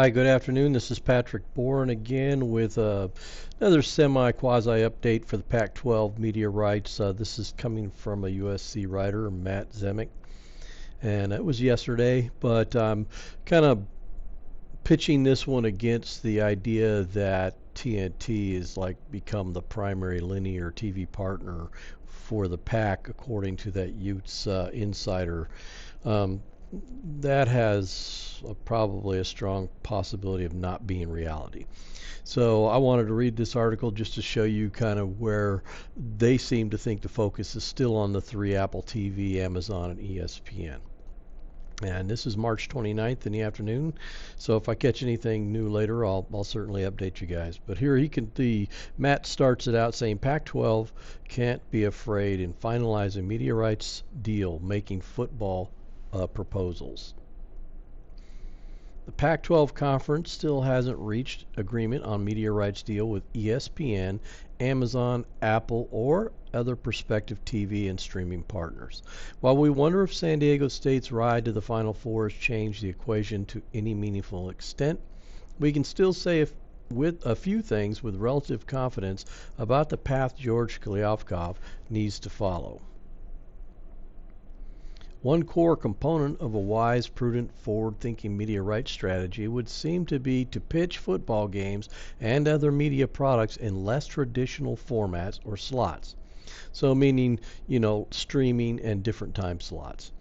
Hi, good afternoon. This is Patrick Bourne again with another semi-quasi update for the Pac-12 media rights. This is coming from a USC writer, Matt Zemek, and it was yesterday, but I'm kind of pitching this one against the idea that TNT is like become the primary linear TV partner for the Pac, according to that Utes insider. That has probably a strong possibility of not being reality. So I wanted to read this article just to show you kind of where they seem to think the focus is still on the three: Apple TV, Amazon, and ESPN. And this is March 29th in the afternoon. So if I catch anything new later, I'll certainly update you guys. But here Matt starts it out saying Pac-12 can't be afraid in finalizing media rights deal, making football proposals. The Pac-12 conference still hasn't reached agreement on media rights deal with ESPN, Amazon, Apple, or other prospective TV and streaming partners. While we wonder if San Diego State's ride to the Final Four has changed the equation to any meaningful extent, we can still say with a few things with relative confidence about the path George Kliavkoff needs to follow. One core component of a wise, prudent, forward-thinking media rights strategy would seem to be to pitch football games and other media products in less traditional formats or slots. So meaning, streaming and different time slots.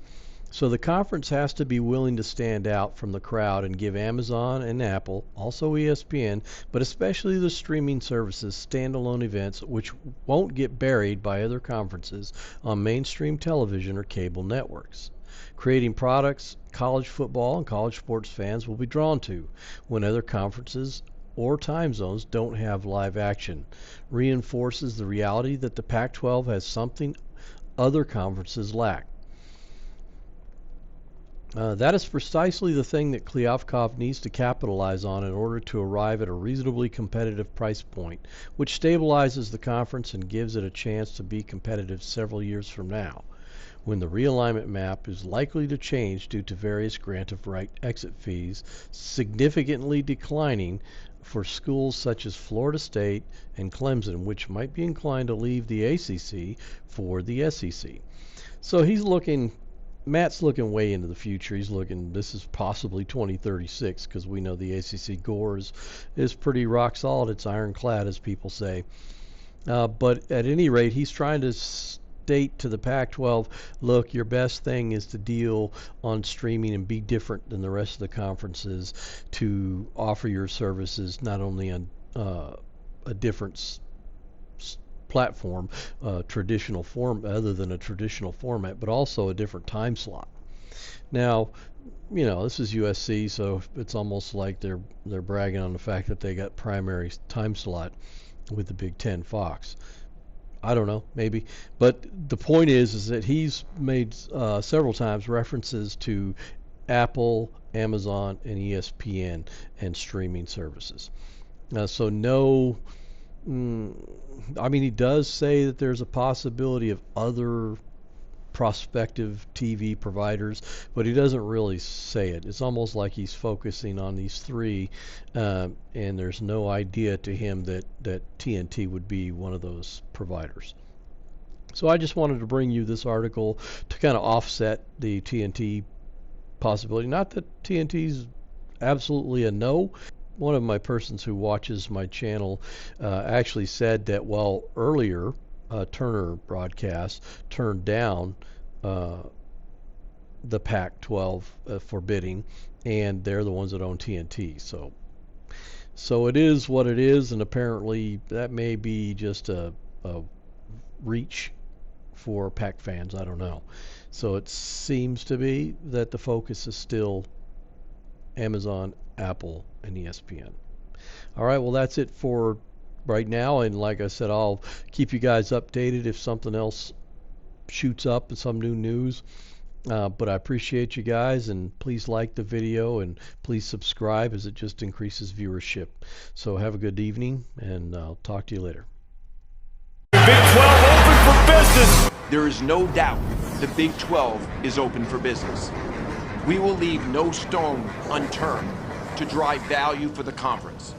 So the conference has to be willing to stand out from the crowd and give Amazon and Apple, also ESPN, but especially the streaming services, standalone events which won't get buried by other conferences on mainstream television or cable networks. Creating products college football and college sports fans will be drawn to when other conferences or time zones don't have live action, reinforces the reality that the Pac-12 has something other conferences lack. That is precisely the thing that Kliavkoff needs to capitalize on in order to arrive at a reasonably competitive price point, which stabilizes the conference and gives it a chance to be competitive several years from now, when the realignment map is likely to change due to various grant of right exit fees significantly declining for schools such as Florida State and Clemson, which might be inclined to leave the ACC for the SEC. So Matt's looking way into the future. This is possibly 2036, because we know the ACC gore is pretty rock solid. It's ironclad, as people say. But at any rate, he's trying to state to the Pac-12, look, your best thing is to deal on streaming and be different than the rest of the conferences, to offer your services not only on a different platform, traditional form other than a traditional format, but also a different time slot. Now, this is USC, so it's almost like they're bragging on the fact that they got primary time slot with the Big Ten Fox. I don't know, maybe, but the point is that he's made several times references to Apple, Amazon, and ESPN and streaming services. So no. He does say that there's a possibility of other prospective TV providers, but he doesn't really say it. It's almost like he's focusing on these three, and there's no idea to him that TNT would be one of those providers. So I just wanted to bring you this article to kind of offset the TNT possibility. Not that TNT's absolutely a no. One of my persons who watches my channel actually said that earlier Turner broadcast turned down the Pac-12 for bidding, and they're the ones that own TNT. So it is what it is, and apparently that may be just a reach for Pac fans. I don't know. So it seems to be that the focus is still Amazon, Apple, and ESPN. All right, well, that's it for right now, and like I said, I'll keep you guys updated if something else shoots up, some new news. But I appreciate you guys, and please like the video and please subscribe, as it just increases viewership. So have a good evening, and I'll talk to you later. Big 12 open for business. There is no doubt the Big 12 is open for business. We will leave no stone unturned to drive value for the conference.